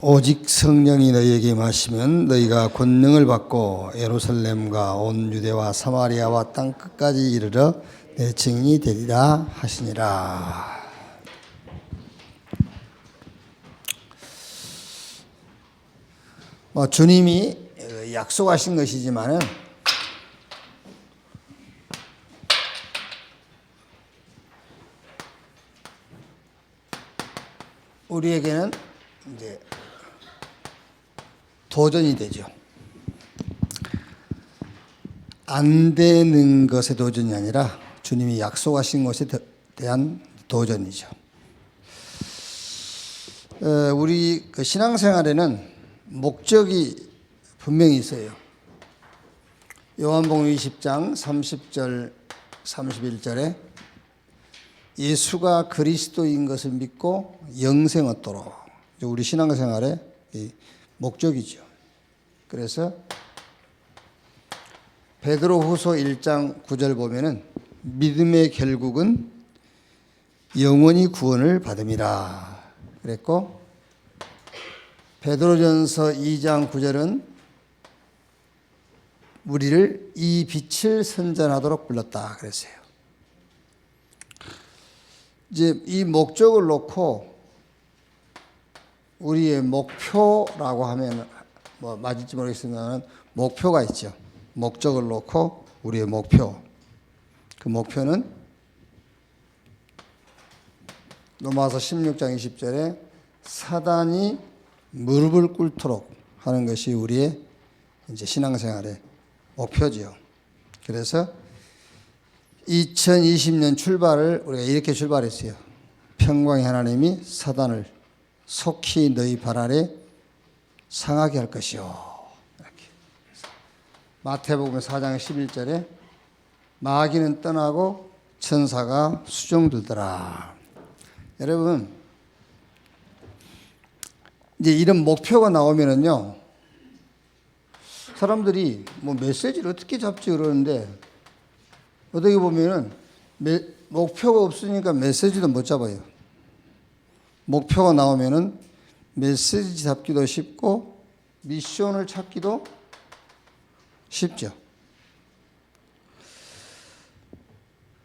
오직 성령이 너희에게 임하시면 너희가 권능을 받고 예루살렘과 온 유대와 사마리아와 땅 끝까지 이르러 내 증인이 되리라 하시니라. 주님이 약속하신 것이지만은 우리에게는 이제 도전이 되죠. 안 되는 것의 도전이 아니라 주님이 약속하신 것에 대한 도전이죠. 우리 신앙생활에는 목적이 분명히 있어요. 요한복음 20장 30절 31절에 예수가 그리스도인 것을 믿고 영생 얻도록, 우리 신앙생활의 목적이죠. 그래서 베드로후서 1장 9절 보면은 믿음의 결국은 영원히 구원을 받음이라 그랬고, 베드로전서 2장 9절은 우리를 이 빛을 선전하도록 불렀다 그랬어요. 이제 이 목적을 놓고 우리의 목표라고 하면 뭐 맞을지 모르겠습니다만 목표가 있죠. 목적을 놓고 우리의 목표. 그 목표는 로마서 16장 20절에 사단이 무릎을 꿇도록 하는 것이 우리의 이제 신앙생활의 목표지요. 그래서 2020년 출발을 우리가 이렇게 출발했어요. 평강의 하나님이 사단을 속히 너희 발 아래 상하게 할 것이요. 이렇게. 마태복음 4장 11절에 마귀는 떠나고 천사가 수종들더라. 여러분, 이제 이런 목표가 나오면은요, 사람들이 뭐 메시지를 어떻게 잡지 그러는데, 어떻게 보면은 목표가 없으니까 메시지도 못 잡아요. 목표가 나오면은 메시지 잡기도 쉽고 미션을 찾기도 쉽죠.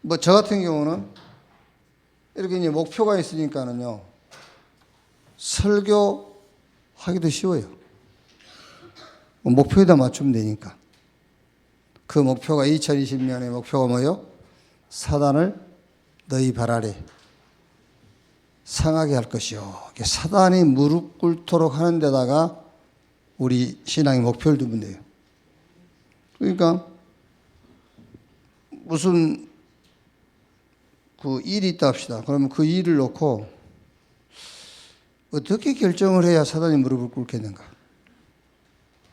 뭐 저 같은 경우는 이렇게 이제 목표가 있으니까는요, 설교하기도 쉬워요. 목표에다 맞추면 되니까. 그 목표가 2020년의 목표가 뭐예요? 사단을 너희 발 아래 상하게 할 것이요. 사단이 무릎 꿇도록 하는 데다가 우리 신앙의 목표를 두면 돼요. 그러니까 무슨 그 일이 있다 합시다. 그러면 그 일을 놓고 어떻게 결정을 해야 사단이 무릎을 꿇겠는가?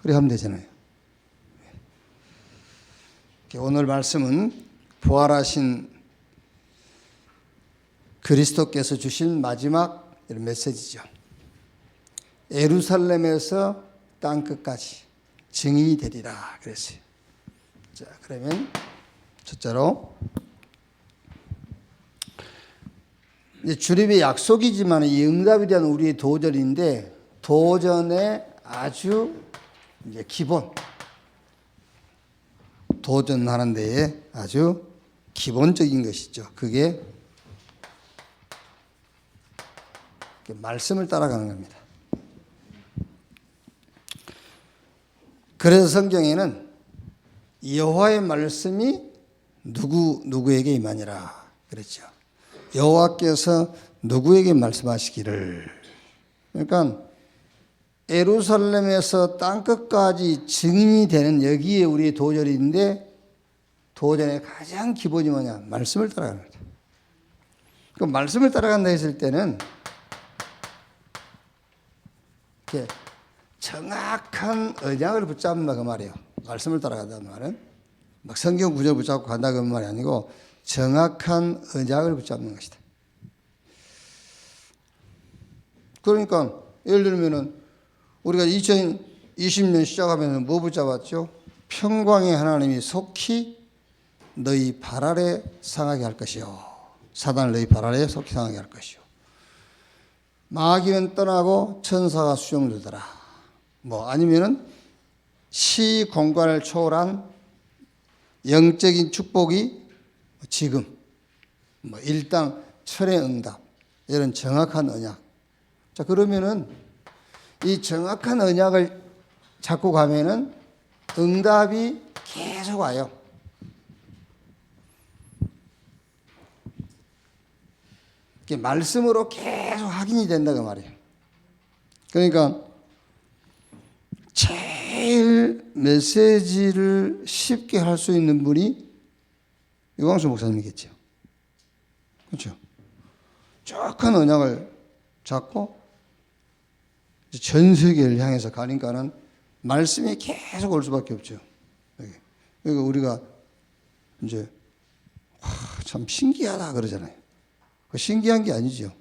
그래 하면 되잖아요. 오늘 말씀은 부활하신 그리스도께서 주신 마지막 이런 메시지죠. 예루살렘에서 땅 끝까지 증인이 되리라 그랬어요. 자, 그러면 첫째로 이제 주님의 약속이지만 이 응답에 대한 우리의 도전인데, 도전의 아주 이제 기본, 도전하는 데에 아주 기본적인 것이죠. 그게 말씀을 따라가는 겁니다. 그래서 성경에는 여호와의 말씀이 누구에게 임하니라 그랬죠. 여호와께서 누구에게 말씀하시기를. 그러니까 예루살렘에서 땅끝까지 증인이 되는 여기에 우리의 도전인데, 도전의 가장 기본이 뭐냐? 말씀을 따라가는 거죠. 그 말씀을 따라간다 했을 때는 이렇게 정확한 언약을 붙잡는다 그 말이에요. 말씀을 따라간다는 말은 막 성경 구절 붙잡고 간다 그 말이 아니고 정확한 언약을 붙잡는 것이다. 그러니까 예를 들면은 우리가 2020년 시작하면서 뭐 붙잡았죠? 평강의 하나님이 속히 너희 발 아래 상하게 할 것이요. 사단을 너희 발 아래 속히 상하게 할 것이요. 마귀는 떠나고 천사가 수종되더라. 뭐 아니면은 시 공간을 초월한 영적인 축복이 지금 뭐 일당 철의 응답 이런 정확한 언약. 자 그러면은 이 정확한 언약을 잡고 가면은 응답이 계속 와요. 말씀으로 계속 확인이 된다 그 말이에요. 그러니까 제일 메시지를 쉽게 할 수 있는 분이 유광수 목사님이겠죠. 그렇죠. 정확한 언약을 잡고 전 세계를 향해서 가니까는 말씀이 계속 올 수밖에 없죠. 그러니까 우리가 이제 참 신기하다 그러잖아요. 신기한 게 아니죠.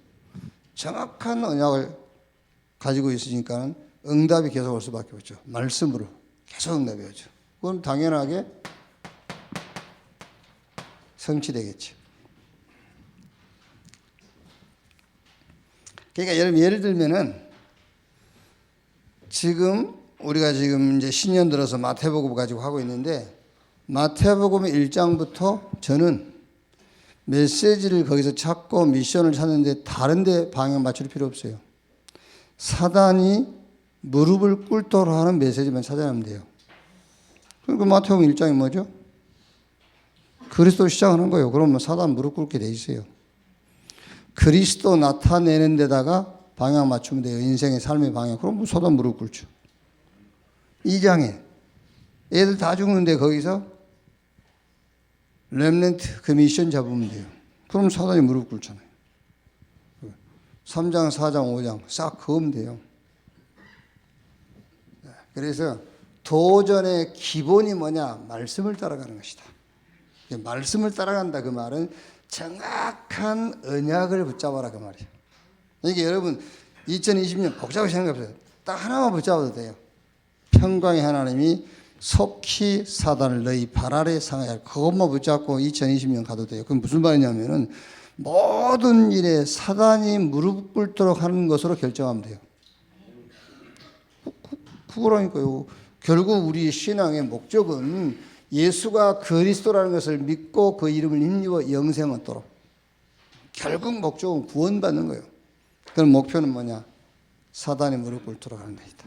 정확한 언약을 가지고 있으니까는 응답이 계속 올 수밖에 없죠. 말씀으로 계속 응답이 오죠. 그건 당연하게 성취되겠죠. 그러니까 여러분 예를 들면은 지금 우리가 지금 이제 신년 들어서 마태복음 가지고 하고 있는데 마태복음 1장부터 저는 메시지를 거기서 찾고 미션을 찾는데 다른 데 방향 맞출 필요 없어요. 사단이 무릎을 꿇도록 하는 메시지만 찾아내면 돼요. 그러니까 마태복음 1장이 뭐죠? 그리스도 시작하는 거예요. 그러면 사단 무릎 꿇게 돼 있어요. 그리스도 나타내는 데다가 방향 맞추면 돼요. 인생의 삶의 방향. 그럼 사단 무릎 꿇죠. 2장에 애들 다 죽는데 거기서 렘넌트 그 미션 잡으면 돼요. 그럼 사단이 무릎 꿇잖아요. 3장, 4장, 5장 싹 그으면 돼요. 그래서 도전의 기본이 뭐냐? 말씀을 따라가는 것이다. 말씀을 따라간다 그 말은 정확한 언약을 붙잡아라 그 말이에요. 이게 여러분 2020년 복잡하게 생각해보세요. 딱 하나만 붙잡아도 돼요. 평강의 하나님이 속히 사단을 너희 발 아래 상하게 할 그것만 붙잡고 2020년 가도 돼요. 그럼 무슨 말이냐면은 모든 일에 사단이 무릎 꿇도록 하는 것으로 결정하면 돼요. 그거라니까요. 결국 우리 신앙의 목적은 예수가 그리스도라는 것을 믿고 그 이름을 힘입어 영생 얻도록. 결국 목적은 구원받는 거예요. 그럼 목표는 뭐냐? 사단이 무릎 꿇도록 하는 것이다.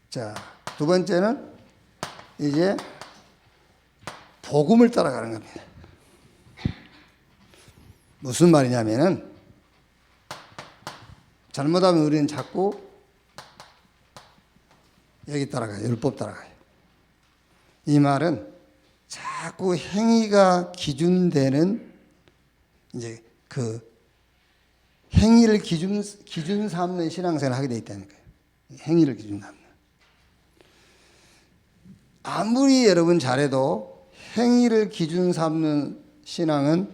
자, 두 번째는 이제 복음을 따라가는 겁니다. 무슨 말이냐면은 잘못하면 우리는 자꾸 여기 따라가요. 율법 따라가요. 이 말은 자꾸 행위가 기준되는 이제 그 행위를 기준 삼는 신앙생활을 하게 돼 있다니까요. 행위를 기준 삼는. 아무리 여러분 잘해도 행위를 기준 삼는 신앙은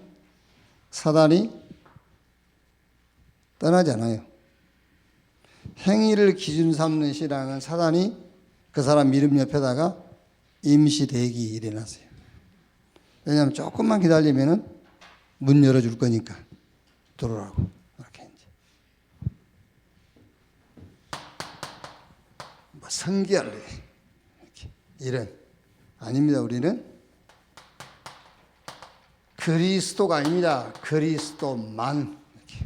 사단이 떠나지 않아요. 행위를 기준 삼는 신앙은 사단이 그 사람 이름 옆에다가 임시 대기 일어났어요. 왜냐하면 조금만 기다리면은 문 열어줄 거니까 들어오라고 이렇게 이제 뭐 성기할래 이렇게 이런 아닙니다. 우리는 그리스도가 아닙니다. 그리스도만 이렇게.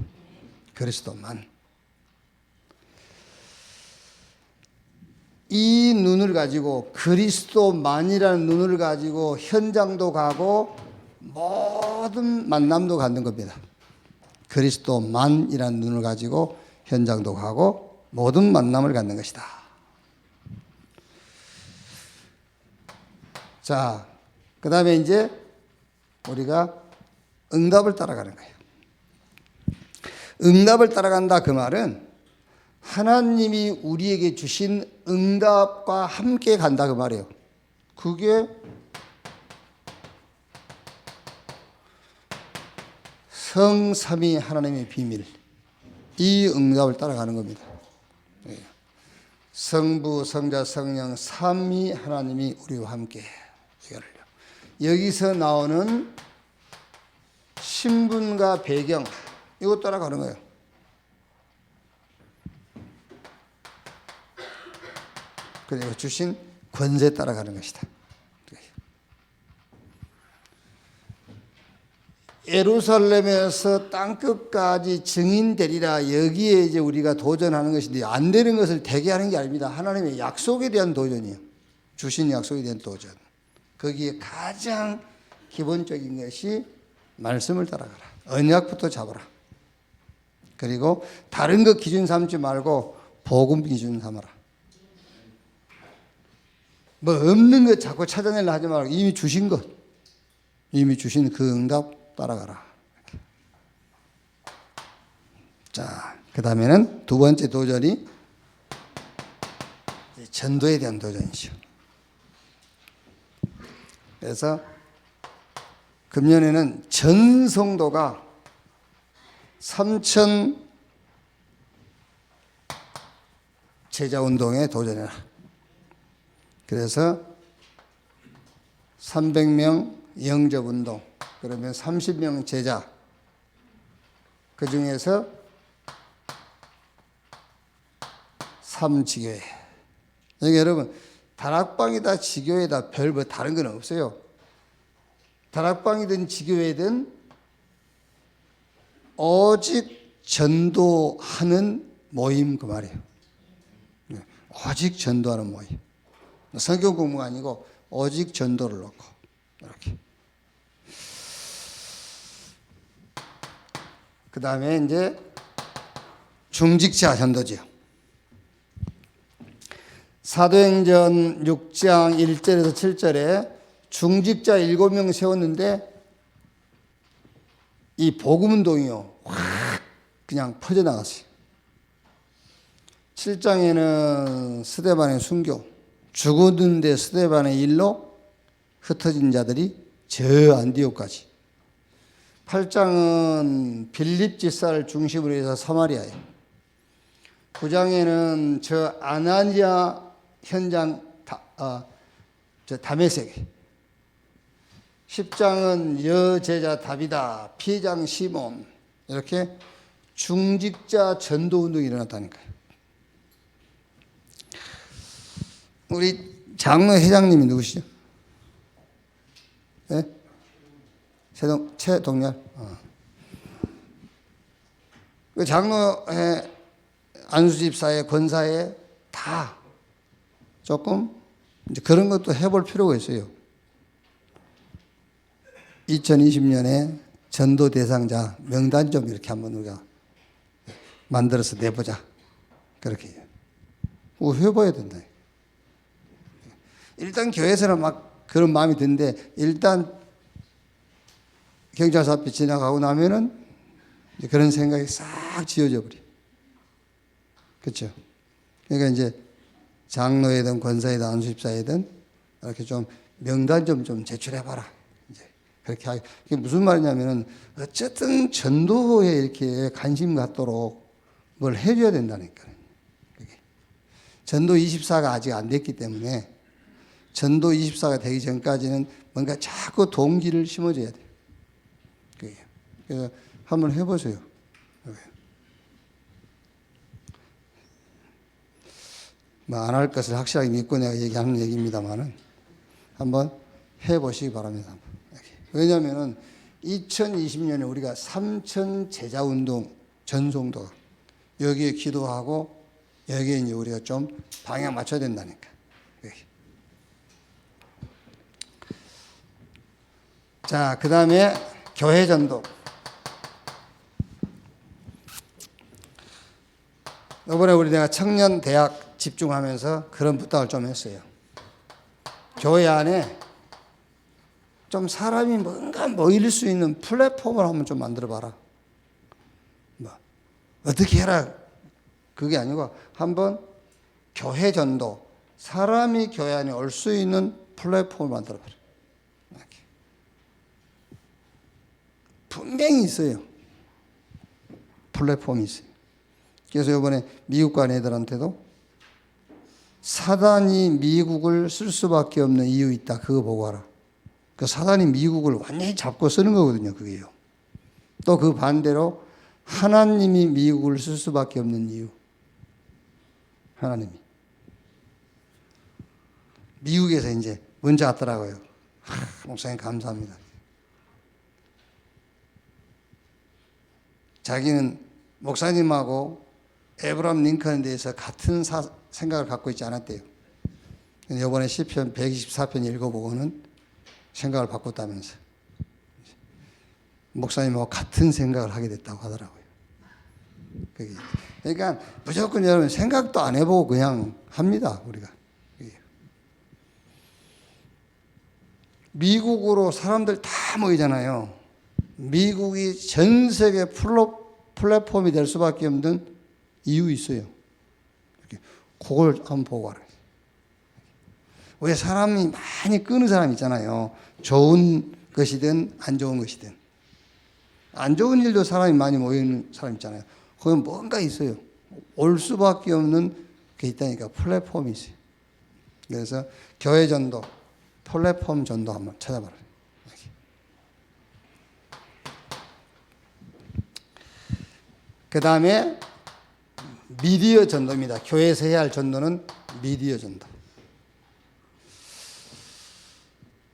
그리스도만. 이 눈을 가지고 그리스도만이라는 눈을 가지고 현장도 가고 모든 만남도 갖는 겁니다. 그리스도만이라는 눈을 가지고 현장도 가고 모든 만남을 갖는 것이다. 자, 그 다음에 이제 우리가 응답을 따라가는 거예요. 응답을 따라간다 그 말은 하나님이 우리에게 주신 응답과 함께 간다 그 말이에요. 그게 성삼위 하나님의 비밀. 이 응답을 따라가는 겁니다. 성부, 성자, 성령 삼위 하나님이 우리와 함께. 여기서 나오는 신분과 배경 이것 따라가는 거예요. 그리고 주신 권세에 따라가는 것이다. 예루살렘에서 땅끝까지 증인되리라. 여기에 이제 우리가 도전하는 것인데 안 되는 것을 대기하는 게 아닙니다. 하나님의 약속에 대한 도전이요. 주신 약속에 대한 도전. 거기에 가장 기본적인 것이 말씀을 따라가라. 언약부터 잡아라. 그리고 다른 것 기준 삼지 말고 복음 기준 삼아라. 뭐 없는 것 자꾸 찾아내려 하지 말고 이미 주신 것, 이미 주신 그 응답 따라가라. 자, 그 다음에는 두 번째 도전이 전도에 대한 도전이죠. 그래서 금년에는 전 성도가 3,000 제자운동에 도전해라. 그래서 300명 영접운동, 그러면 30명 제자, 그 중에서 3지교회. 여기 여러분, 다락방이다 지교회다 별 뭐 다른 건 없어요. 다락방이든 지교회든 오직 전도하는 모임 그 말이에요. 오직 전도하는 모임. 성경 공부가 아니고 오직 전도를 놓고 이렇게. 그 다음에 이제 중직자 전도지요. 사도행전 6장 1절에서 7절에 중직자 7명 세웠는데 이 복음운동이요 확 그냥 퍼져나갔어요. 7장에는 스데반의 순교, 죽었는데 스데반의 일로 흩어진 자들이 저 안디옥까지. 8장은 빌립 지사를 중심으로 해서 사마리아에. 9장에는 저 아나니아 현장 저 다메섹에. 10장은 여제자 다비다, 피해장 시몬. 이렇게 중직자 전도운동이 일어났다니까요. 우리 장로 회장님이 누구시죠? 네? 최동열. 그 장로회, 안수집사회, 권사회 다 조금 이제 그런 것도 해볼 필요가 있어요. 2020년에 전도 대상자 명단 좀 이렇게 한번 우리가 만들어서 내보자. 그렇게 해요. 해봐야 된다. 일단 교회에서는 막 그런 마음이 드는데 일단 경찰서 앞에 지나가고 나면은 이제 그런 생각이 싹 지워져 버려. 그렇죠? 그러니까 이제 장로회든 권사회든 안수집사회든 이렇게 좀 명단 좀 제출해봐라. 이제 그렇게 하기. 그게 무슨 말이냐면은 어쨌든 전도에 이렇게 관심 갖도록 뭘 해줘야 된다니까요. 전도 24가 아직 안 됐기 때문에 전도 24가 되기 전까지는 뭔가 자꾸 동기를 심어줘야 돼요. 그래서 한번 해보세요. 뭐 안 할 것을 확실하게 믿고 내가 얘기하는 얘기입니다만은 한번 해보시기 바랍니다. 왜냐하면은 2020년에 우리가 3,000 제자운동 전송도 여기에 기도하고 여기에 이제 우리가 좀 방향 맞춰야 된다니까. 자, 그 다음에 교회 전도. 이번에 우리 내가 청년 대학 집중하면서 그런 부탁을 좀 했어요. 교회 안에 좀 사람이 뭔가 모일 수 있는 플랫폼을 한번 좀 만들어 봐라. 뭐 어떻게 해라 그게 아니고 한번 교회 전도, 사람이 교회 안에 올 수 있는 플랫폼을 만들어 봐라. 분명히 있어요. 플랫폼이 있어요. 그래서 이번에 미국 간 애들한테도 사단이 미국을 쓸 수밖에 없는 이유 있다. 그거 보고 와라. 그 사단이 미국을 완전히 잡고 쓰는 거거든요. 그게요. 또 그 반대로 하나님이 미국을 쓸 수밖에 없는 이유. 하나님이. 미국에서 이제 문자 왔더라고요. 목사님 감사합니다. 자기는 목사님하고 에브라함 링컨에 대해서 같은 생각을 갖고 있지 않았대요. 이번에 시편 124편 읽어보고는 생각을 바꿨다면서 목사님하고 같은 생각을 하게 됐다고 하더라고요. 그러니까 무조건 여러분 생각도 안 해보고 그냥 합니다. 우리가. 미국으로 사람들 다 모이잖아요. 미국이 전 세계 플랫폼이 될 수밖에 없는 이유 있어요. 그걸 한번 보고 알아요. 왜 사람이 많이 끄는 사람 있잖아요. 좋은 것이든 안 좋은 것이든. 안 좋은 일도 사람이 많이 모이는 사람 있잖아요. 그건 뭔가 있어요. 올 수밖에 없는 게 있다니까. 플랫폼이 있어요. 그래서 교회 전도, 플랫폼 전도 한번 찾아봐라. 그 다음에 미디어 전도입니다. 교회에서 해야 할 전도는 미디어 전도.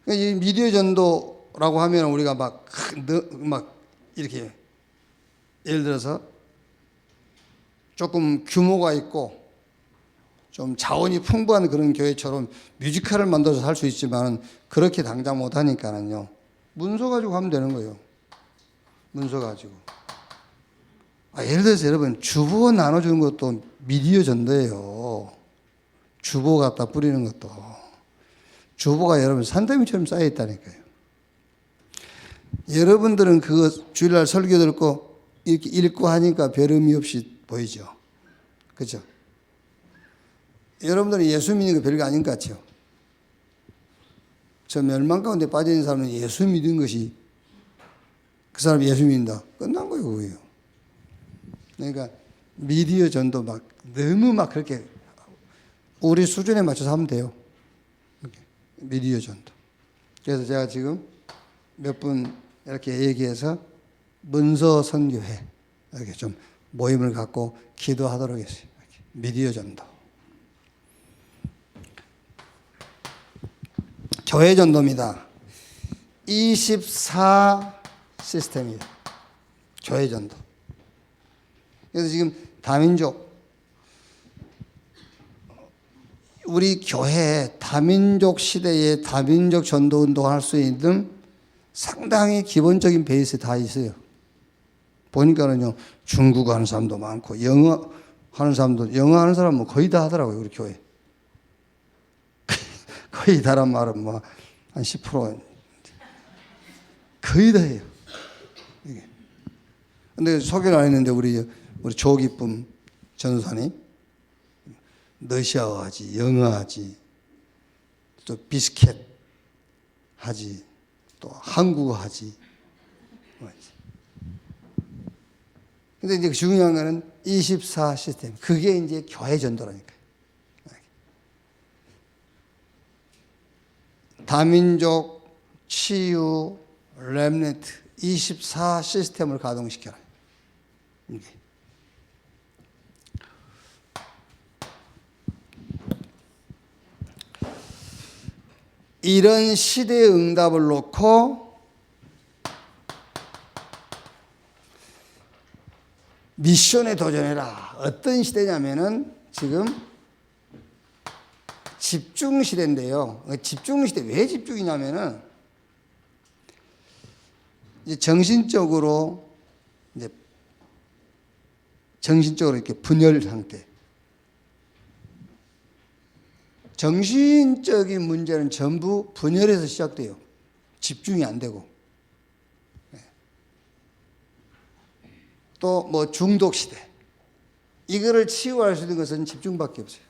이 미디어 전도라고 하면 우리가 막 이렇게 예를 들어서 조금 규모가 있고 좀 자원이 풍부한 그런 교회처럼 뮤지컬을 만들어서 할 수 있지만 그렇게 당장 못하니까는요. 문서 가지고 하면 되는 거예요. 문서 가지고. 예를 들어서 여러분 주보 나눠주는 것도 미디어 전도예요. 주보 갖다 뿌리는 것도. 주보가 여러분 산더미처럼 쌓여 있다니까요. 여러분들은 그거 주일날 설교 듣고 이렇게 읽고 하니까 별 의미 없이 보이죠. 그렇죠? 여러분들은 예수 믿는 거 별거 아닌 것 같죠? 저 멸망 가운데 빠져있는 사람은 예수 믿는 것이 그 사람이 예수 믿는다. 끝난 거예요, 그거예요. 그러니까 미디어 전도 너무 그렇게 우리 수준에 맞춰서 하면 돼요. 미디어 전도. 그래서 제가 지금 몇 분 이렇게 얘기해서 문서 선교회 이렇게 좀 모임을 갖고 기도하도록 했어요. 미디어 전도. 교회 전도입니다. 24 시스템이에요. 교회 전도. 그래서 지금 다민족, 우리 교회에 다민족 시대에 다민족 전도 운동을 할 수 있는 상당히 기본적인 베이스 다 있어요. 보니까는요, 중국어 하는 사람도 많고, 영어 하는 사람도, 영어 하는 사람은 거의 다 하더라고요, 우리 교회. 거의 다란 말은 한 10% 거의 다 해요. 근데 소개를 안 했는데 우리 조기쁨 전도사님 러시아어 하지, 영어 하지, 또 비스켓 하지, 또 한국어 하지. 근데 이제 중요한 거는 24 시스템. 그게 이제 교회 전도라니까요. 다민족, 치유, 렘넌트 24 시스템을 가동시켜라. 이게. 이런 시대의 응답을 놓고 미션에 도전해라. 어떤 시대냐면은 지금 집중 시대인데요. 집중 시대 왜 집중이냐면은 이제 정신적으로 이렇게 분열 상태. 정신적인 문제는 전부 분열에서 시작돼요. 집중이 안 되고. 또 중독 시대. 이거를 치유할 수 있는 것은 집중밖에 없어요.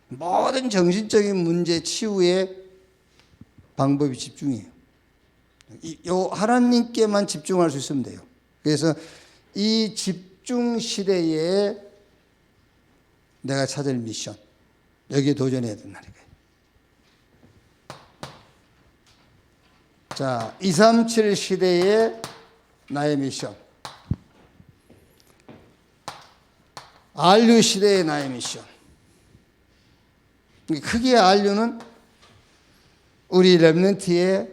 모든 정신적인 문제 치유의 방법이 집중이에요. 요 하나님께만 집중할 수 있으면 돼요. 그래서 이 집중 시대에 내가 찾을 미션, 여기에 도전해야 된다는 거예요. 자, 237 시대의 나의 미션. RU 시대의 나의 미션. 크게 RU는 우리 렘넌트의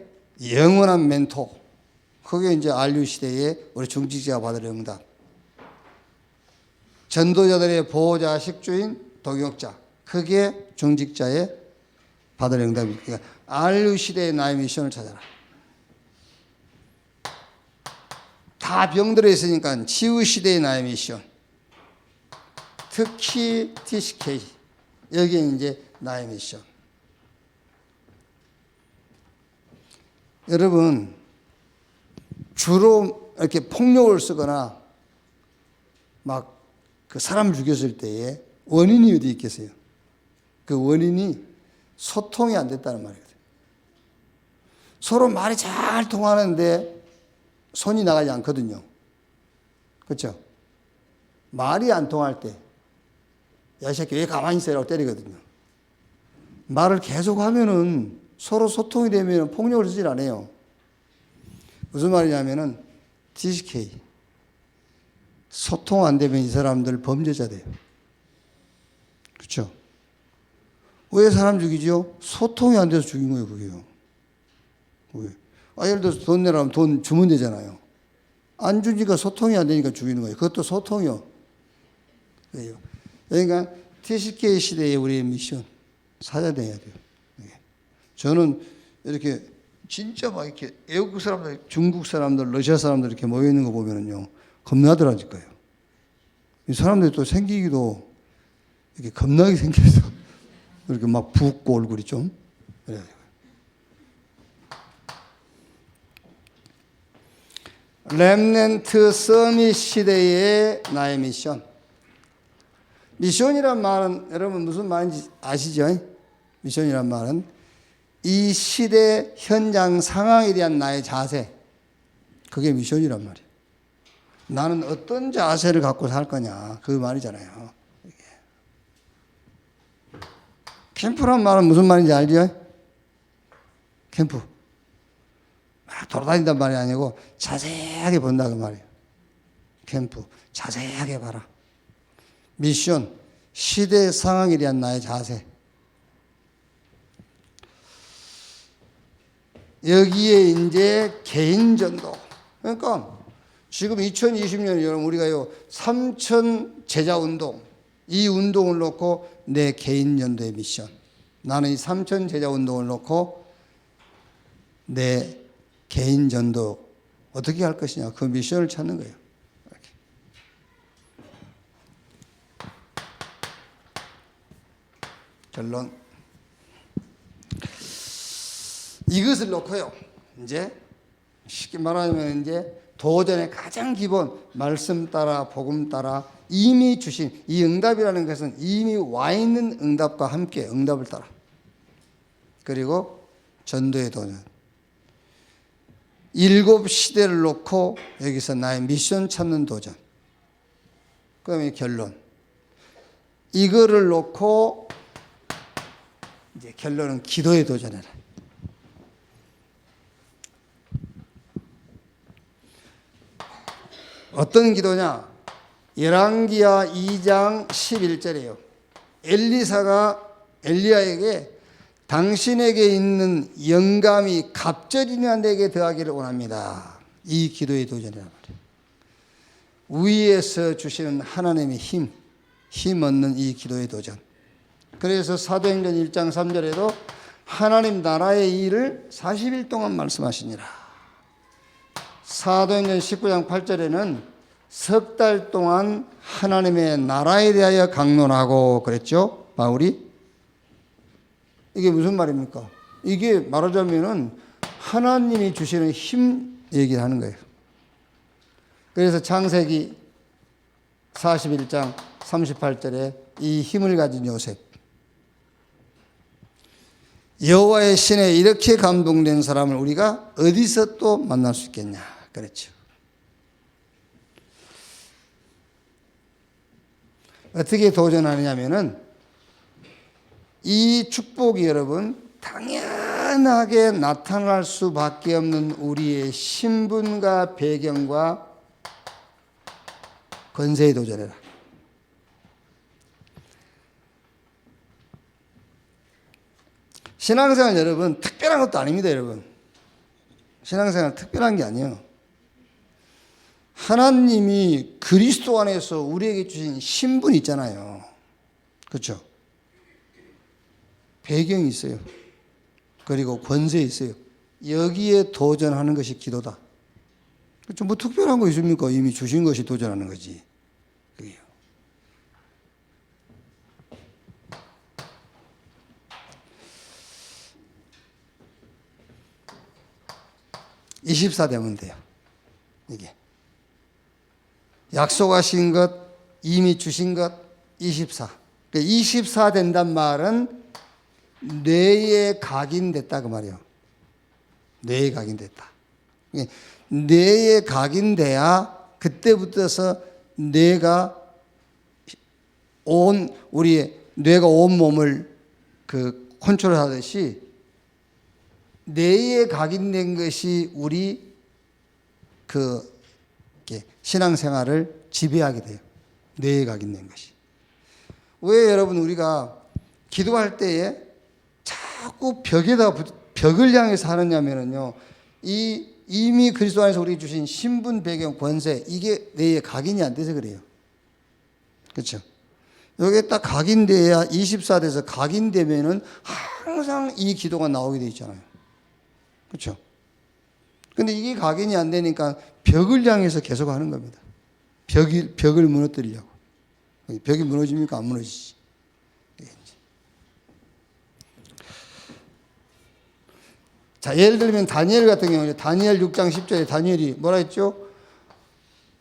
영원한 멘토. 그게 이제 RU 시대의 우리 중직자가 받을 응답. 전도자들의 보호자, 식주인, 동역자. 그게 중직자의 받을 응답입니다. 그러니까 RU 시대의 나의 미션을 찾아라. 다 병들어 있으니까 치유 시대의 나의 미션. 특히 TCK. 여기에 이제 나의 미션. 여러분, 주로 이렇게 폭력을 쓰거나 막 그 사람을 죽였을 때에 원인이 어디 있겠어요? 그 원인이 소통이 안 됐다는 말이거든요. 서로 말이 잘 통하는데 손이 나가지 않거든요. 그렇죠? 말이 안 통할 때, 야, 이 새끼 왜 가만히 있어라고 때리거든요. 말을 계속 하면은 서로 소통이 되면 폭력을 쓰질 않아요. 무슨 말이냐면은 TCK. 소통 안 되면 이 사람들 범죄자 돼요. 그렇죠? 왜 사람 죽이죠? 소통이 안 돼서 죽인 거예요, 그게요. 왜? 예를 들어서 돈 내라면 돈 주면 되잖아요. 안 주니까 소통이 안 되니까 죽이는 거예요. 그것도 소통이요. 왜요? 그러니까 TCK 시대의 우리의 미션 찾아내야 돼요. 저는 이렇게 진짜 막 이렇게 외국 사람들, 중국 사람들, 러시아 사람들 이렇게 모여 있는 거 보면은요, 겁나더라니까요. 이 사람들이 또 생기기도 이렇게 겁나게 생겨서 이렇게 막 붓고 얼굴이 좀. 렘넌트 서밋 시대의 나의 미션. 미션이란 말은 여러분 무슨 말인지 아시죠? 미션이란 말은 이 시대 현장 상황에 대한 나의 자세. 그게 미션이란 말이에요. 나는 어떤 자세를 갖고 살 거냐. 그 말이잖아요. 캠프란 말은 무슨 말인지 알죠? 캠프. 막 돌아다닌단 말이 아니고 자세하게 본다 그 말이에요. 캠프. 자세하게 봐라. 미션. 시대 상황에 대한 나의 자세. 여기에 이제 개인 전도. 그러니까 지금 2020년에 여러분 우리가요 3천 제자 운동 이 운동을 놓고 내 개인 전도의 미션. 나는 이 3천 제자 운동을 놓고 내 개인 전도 어떻게 할 것이냐 그 미션을 찾는 거예요. 이렇게. 결론. 이것을 놓고요. 이제 쉽게 말하면 이제 도전의 가장 기본 말씀 따라 복음 따라 이미 주신 이 응답이라는 것은 이미 와 있는 응답과 함께 응답을 따라 그리고 전도의 도전 7 시대를 놓고 여기서 나의 미션 찾는 도전 그다음에 결론 이거를 놓고 이제 결론은 기도의 도전이라. 어떤 기도냐? 열왕기하 2장 11절이에요. 엘리사가 엘리야에게 당신에게 있는 영감이 갑절이나 내게 더하기를 원합니다. 이 기도의 도전이란 말이에요. 위에서 주시는 하나님의 힘 얻는 이 기도의 도전. 그래서 사도행전 1장 3절에도 하나님 나라의 일을 40일 동안 말씀하시니라. 사도행전 19장 8절에는 석 달 동안 하나님의 나라에 대하여 강론하고 그랬죠. 바울이. 이게 무슨 말입니까? 이게 말하자면은 하나님이 주시는 힘 얘기를 하는 거예요. 그래서 창세기 41장 38절에 이 힘을 가진 요셉. 여호와의 신에 이렇게 감동된 사람을 우리가 어디서 또 만날 수 있겠냐. 그렇죠. 어떻게 도전하느냐면은 이 축복이 여러분 다 당연하게 나타날 수밖에 없는 우리의 신분과 배경과 권세에 도전해라. 신앙생활 여러분 특별한 것도 아닙니다. 여러분 신앙생활 특별한 게 아니에요. 하나님이 그리스도 안에서 우리에게 주신 신분이 있잖아요. 그렇죠? 배경이 있어요. 그리고 권세 있어요. 여기에 도전하는 것이 기도다. 그렇죠? 뭐 특별한 거 있습니까? 이미 주신 것이 도전하는 거지. 그게요. (24) 되면 돼요. 이게 약속하신 것, 이미 주신 것 24. 24 된단 말은 뇌에 각인됐다 그 말이에요. 뇌에 각인됐다. 뇌에 각인돼야 그때부터서 뇌가 우리 뇌가 온 몸을 그 컨트롤하듯이 뇌에 각인된 것이 우리 그 신앙생활을 지배하게 돼요. 뇌에 각인된 것이. 왜 여러분 우리가 기도할 때에 자꾸 벽을 향해서 하느냐면요. 이미 그리스도 안에서 우리에게 주신 신분, 배경, 권세 이게 뇌에 각인이 안 돼서 그래요. 그렇죠? 여기에 딱 각인돼야 24 돼서 각인되면은 항상 이 기도가 나오게 돼 있잖아요. 그렇죠? 근데 이게 각인이 안 되니까 벽을 향해서 계속 하는 겁니다. 벽을 무너뜨리려고. 벽이 무너집니까? 안 무너지지. 자, 예를 들면 다니엘 같은 경우는 다니엘 6장 10절에 다니엘이 뭐라 했죠?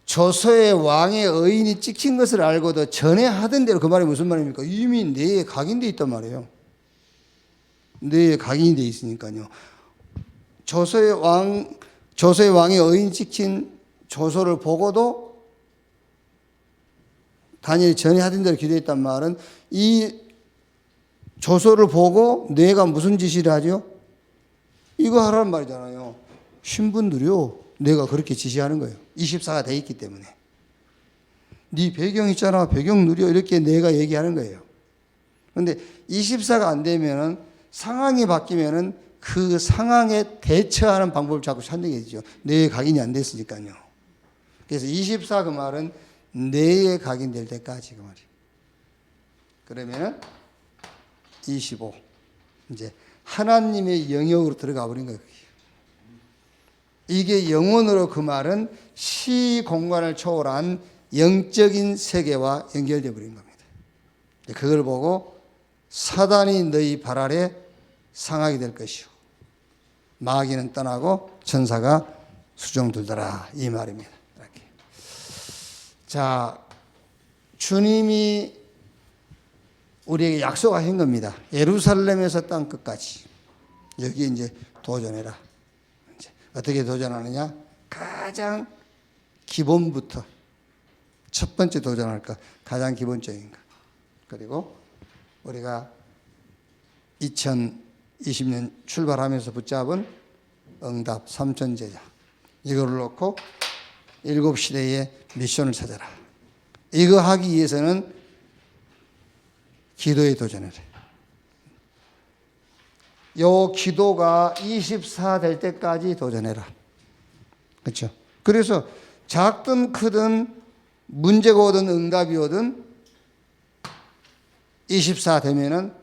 조서의 왕의 의인이 찍힌 것을 알고도 전에 하던 대로 그 말이 무슨 말입니까? 이미 뇌에 각인되어 있단 말이에요. 뇌에 각인이 되어 있으니까요. 조서의 왕의 의인 찍힌 조서를 보고도 다니엘이 전에 하던 대로 기도했단 말은 이 조서를 보고 뇌가 무슨 지시를 하죠? 이거 하라는 말이잖아요. 신분들이요. 뇌가 그렇게 지시하는 거예요. 24가 돼 있기 때문에. 네 배경 있잖아. 배경 누려. 이렇게 뇌가 얘기하는 거예요. 그런데 24가 안 되면은 상황이 바뀌면은 그 상황에 대처하는 방법을 자꾸 찾는 게 되죠. 뇌에 각인이 안 됐으니까요. 그래서 24 그 말은 뇌에 각인될 때까지 그 말이에요. 그러면은 25 이제 하나님의 영역으로 들어가 버린 거예요. 이게 영혼으로 그 말은 시 공간을 초월한 영적인 세계와 연결되어 버린 겁니다. 그걸 보고 사단이 너희 발 아래 상하게 될 것이요 마귀는 떠나고 천사가 수종들더라 이 말입니다. 이렇게. 자, 주님이 우리에게 약속하신 겁니다. 예루살렘에서 땅 끝까지 여기 이제 도전해라. 이제 어떻게 도전하느냐? 가장 기본부터 첫 번째 도전할 것, 가장 기본적인 것. 그리고 우리가 2020년 출발하면서 붙잡은 응답 삼천제자 이걸 놓고 7시대의 미션을 찾아라. 이거 하기 위해서는 기도에 도전해라. 요 기도가 24 될 때까지 도전해라. 그렇죠? 그래서 작든 크든 문제가 오든 응답이 오든 24 되면은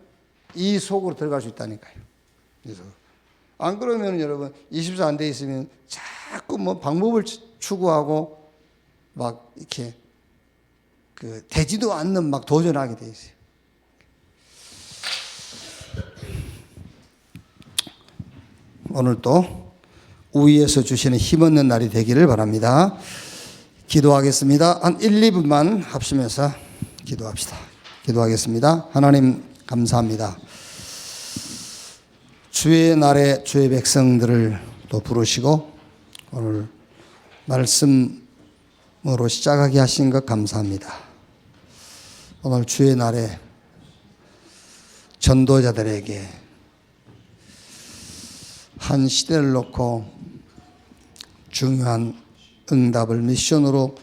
이 속으로 들어갈 수 있다니까요. 그래서 안 그러면 여러분 24 안 돼 있으면 자꾸 뭐 방법을 추구하고 막 이렇게 그 되지도 않는 막 도전하게 돼 있어요. 오늘도 우위에서 주시는 힘없는 날이 되기를 바랍니다. 기도하겠습니다. 한 1, 2분만 합심해서 기도합시다. 기도하겠습니다. 하나님 감사합니다. 주의 날에 주의 백성들을 또 부르시고 오늘 말씀으로 시작하게 하신 것 감사합니다. 오늘 주의 날에 전도자들에게 한 시대를 놓고 중요한 응답을 미션으로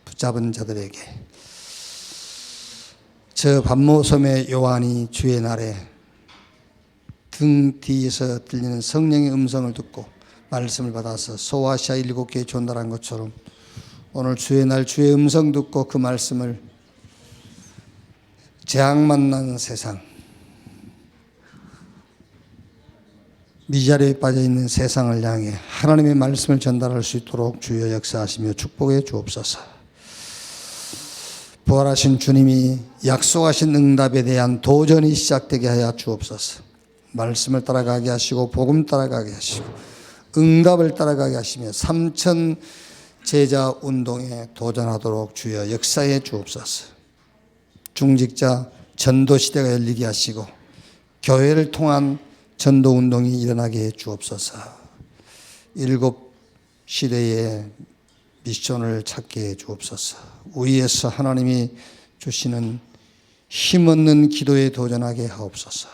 붙잡은 자들에게 저 반모섬의 요한이 주의 날에 등 뒤에서 들리는 성령의 음성을 듣고 말씀을 받아서 소아시아 7교회에 전달한 것처럼 오늘 주의 날 주의 음성 듣고 그 말씀을 재앙 만나는 세상, 미자리에 빠져있는 세상을 향해 하나님의 말씀을 전달할 수 있도록 주여 역사하시며 축복해 주옵소서. 부활하신 주님이 약속하신 응답에 대한 도전이 시작되게 하여 주옵소서. 말씀을 따라가게 하시고 복음 따라가게 하시고 응답을 따라가게 하시며 3천 제자 운동에 도전하도록 주여 역사해 주옵소서. 중직자 전도 시대가 열리게 하시고 교회를 통한 전도 운동이 일어나게 해 주옵소서. 7 시대의 미션을 찾게 해 주옵소서. 위에서 하나님이 주시는 힘없는 기도에 도전하게 하옵소서.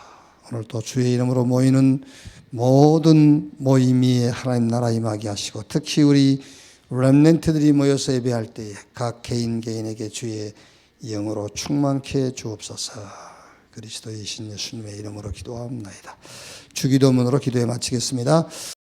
오늘 또 주의 이름으로 모이는 모든 모임 위에 하나님 나라 임하게 하시고 특히 우리 렘넌트들이 모여서 예배할 때에 각 개인 개인에게 주의 영으로 충만케 해 주옵소서. 그리스도의 신 예수님의 이름으로 기도하옵나이다. 주기도문으로 기도에 마치겠습니다.